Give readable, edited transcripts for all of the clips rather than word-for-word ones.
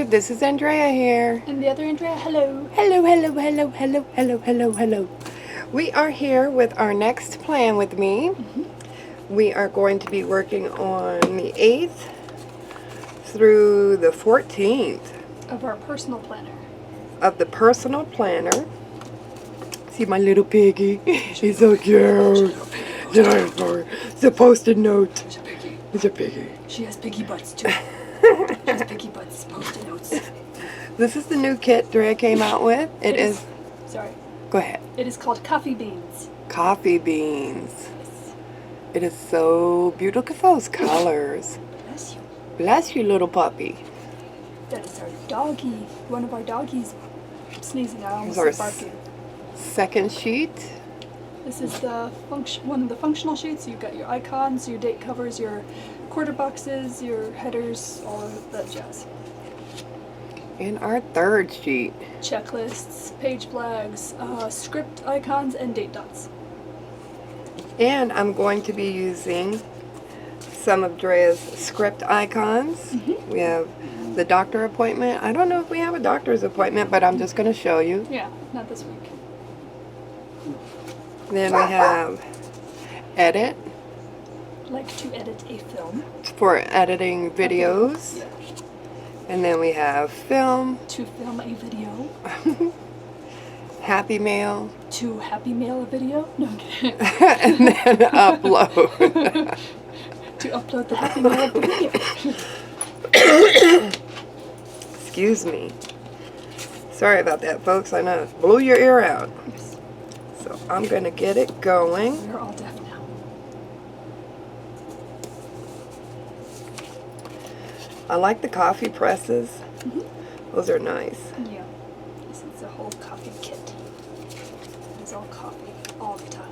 this is Andrea here. And the other Andrea, hello. Hello, hello, hello, hello, hello, hello, hello. We are here with our next plan with me. We are going to be working on the 8th through the 14th Of our personal planner. of the personal planner. See my little piggy? He's so cute. It's a post-it note. She's a piggy. It's a piggy. She has piggy butts too. She has piggy butts, post-it notes. This is the new kit Drea came out with. It is. Sorry. Go ahead. It is called Coffee Beans. Coffee beans. Yes. It is so beautiful. Look at those colors. Bless you. Bless you, little puppy. That is our doggy. One of our doggies sneezing. I almost Here's said our barking. Second sheet. This is the one of the functional sheets. You've got your icons, your date covers, your quarter boxes, your headers, all of that jazz. And our third sheet. Checklists, page flags, script icons, and date dots. And I'm going to be using some of Drea's script icons. We have the doctor appointment. I don't know if we have a doctor's appointment, but I'm just going to show you. Yeah, not this week. Then we have edit Like to edit a film. for editing videos. Yeah. And then we have film, To film a video. happy mail, To happy mail a video. No, I'm kidding. and then upload. To upload the happy mail of the video. Excuse me. Sorry about that, folks. I know it blew your ear out. Yes. So I'm going to get it going. We're all deaf now. I like the coffee presses. Those are nice. Yeah. This is a whole coffee kit. It's all coffee all the time.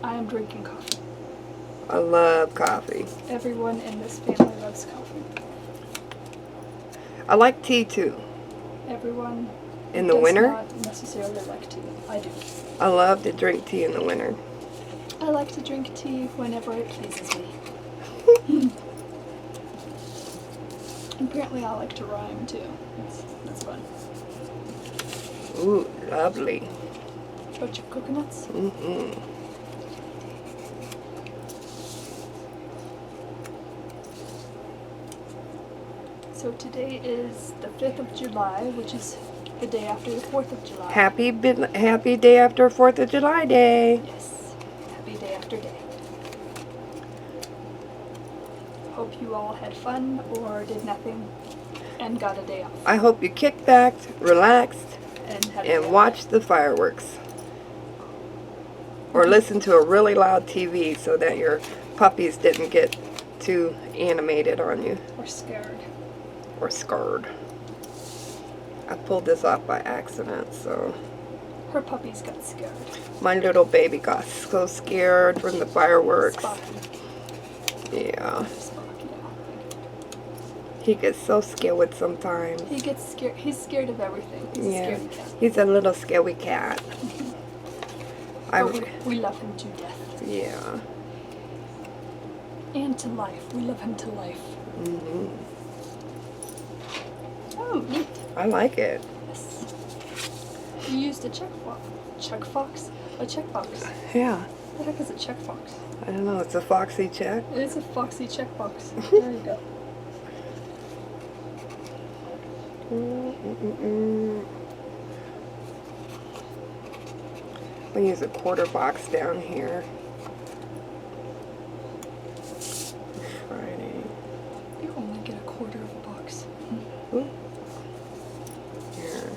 I am drinking coffee. I love coffee. Everyone in this family loves coffee. I like tea too. Everyone In the does winter? not necessarily like tea. I do. I love to drink tea in the winter. I like to drink tea whenever it pleases me. Apparently I like to rhyme too. That's fun. Ooh, lovely. Bunch of coconuts. So today is the 5th of July, which is the day after the 4th of July. Happy day after 4th of July day. Yes. Happy day after day. Hope you all had fun or did nothing and got a day off. I hope you kicked back, relaxed, And had a day and off. watched the fireworks. Or listen to a really loud TV so that your puppies didn't get too animated on you Or scared. or scared. I pulled this off by accident, so Her puppies got scared. my little baby got so scared from the fireworks. Spocky. Yeah, Spock, yeah. he gets so scared sometimes. He gets scared. He's scared of everything. He's a Yeah, scaredy cat. he's a little scary cat. But we love him to death. Yeah. And to life. We love him to life. Oh, neat. I like it. Yes. You used a checkbox. A checkbox. Yeah. What the heck is a checkbox? I don't know. It's a foxy check. It is a foxy checkbox. There you go. I'll use a quarter box down here. Friday. You only get a quarter of a box. Ooh. Here.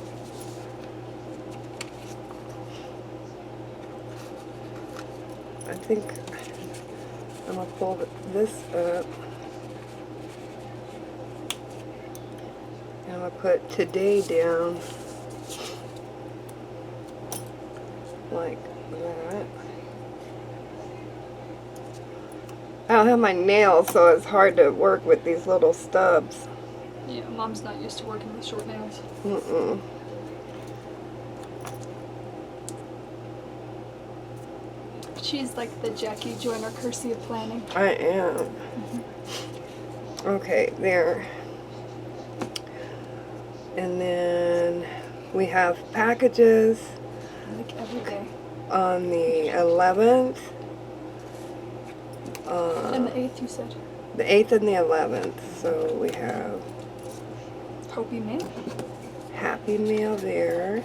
I think I'm gonna pull this up. And I'm gonna put today down like that. I don't have my nails, so it's hard to work with these little stubs. Yeah, Mom's not used to working with short nails. She's like the Jackie Joyner Kersey of planning. I am. Okay, there. And then we have packages Like every day. on the 11th. And the 8th, you said. The 8th and the 11th. So we have Hopi Mail. Happy Meal there.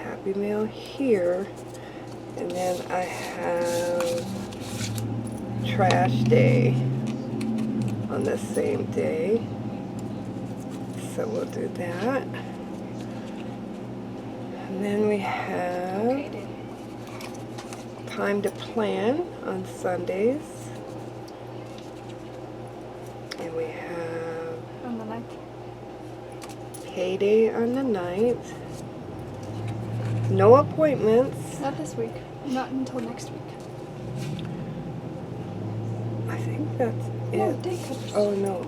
Happy Meal here. And then I have Trash Day on the same day. So we'll do that. And then we have Payday. Time to Plan on Sundays. And we have On the 9th. Payday on the 9th. No appointments. Not this week. Not until next week. I think that's No, it. day covers. Oh, no.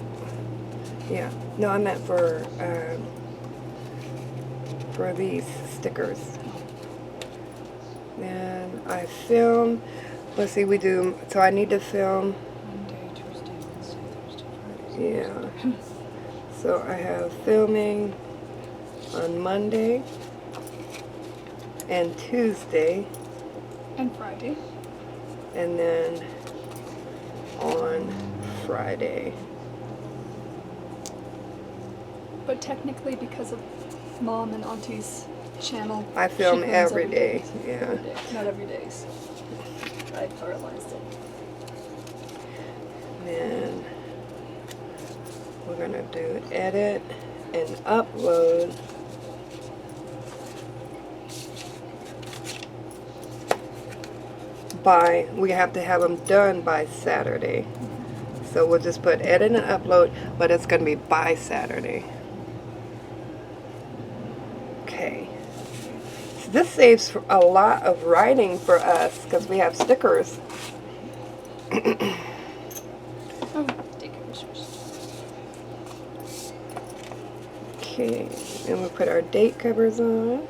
Yeah. No, I meant for these stickers. Then I film. Let's see, we do. So I need to film. Monday, Tuesday, Wednesday, Thursday, Friday. Yeah. So I have filming on Monday and Tuesday, And Friday. and then on Friday. But technically, because of Mom and Auntie's channel, I she film films every day. Yeah. Every day. Not every day. So I paralyzed it. Then we're gonna do edit and upload. We have to have them done by Saturday. So we'll just put edit and upload, but it's gonna be by Saturday. Okay. So this saves a lot of writing for us because we have stickers. Oh, day covers first. Okay, and we'll put our date covers on.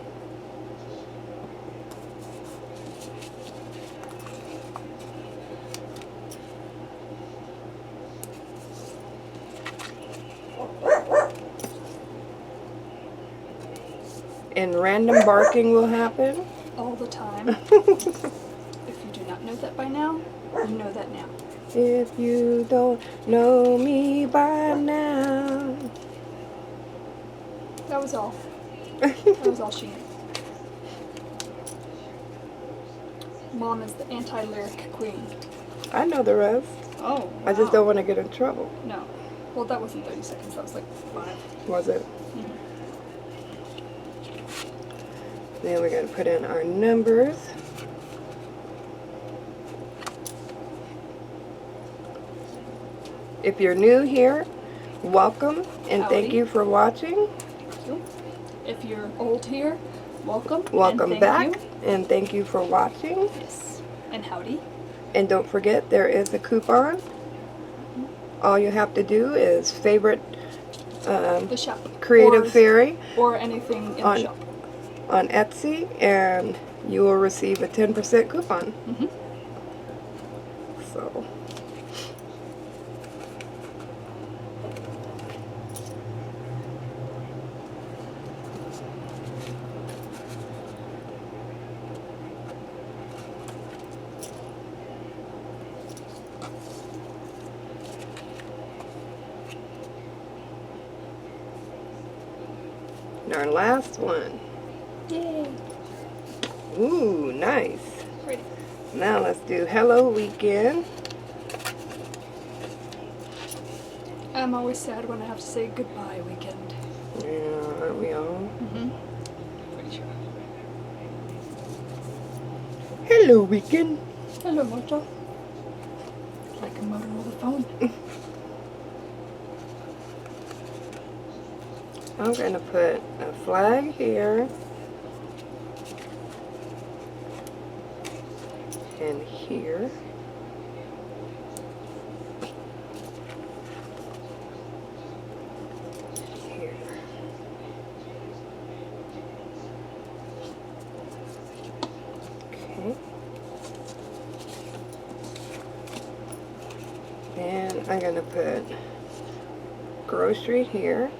And random barking will happen. All the time. If you do not know that by now, you know that now. If you don't know me by now. That was all. That was all she knew. Mom is the anti-lyric queen. I know the rest. Oh, I just don't want to get in trouble. No. Well, that wasn't 30 seconds. That was like 5. Was it? Mhm. Then we got to put in our numbers. If you're new here, welcome and thank Howdy. you for watching. Thank you. If you're old here, welcome. Welcome and back thank you. and thank you for watching. Yes. And howdy. And don't forget, there is a coupon. All you have to do is favorite The shop. Creative Faery Or anything in On- the shop. on Etsy, and you will receive a 10% coupon. Mm-hmm. So, and our last one. Yay. Ooh, nice. Pretty. Now let's do Hello Weekend. I'm always sad when I have to say goodbye weekend. Yeah, aren't we all? Mm-hmm. Pretty sure. Hello Weekend. Hello, Moto. Like a Motorola phone. I'm going to put a flag here and here. Here. Okay. And I'm going to put grocery here.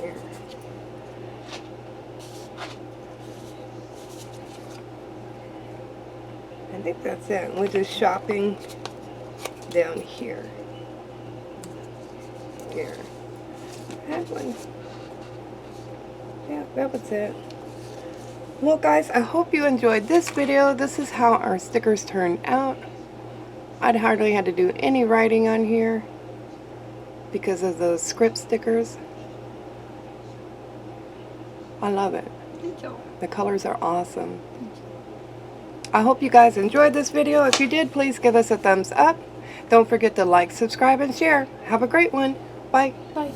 Here. I think that's it. We're just shopping down here. Here. That one. Yeah, that was it. Well guys, I hope you enjoyed this video. This is how our stickers turned out. I'd hardly had to do any writing on here because of those script stickers. I love it. Thank you. The colors are awesome. I hope you guys enjoyed this video. If you did, please give us a thumbs up. Don't forget to like, subscribe, and share. Have a great one. Bye. Bye.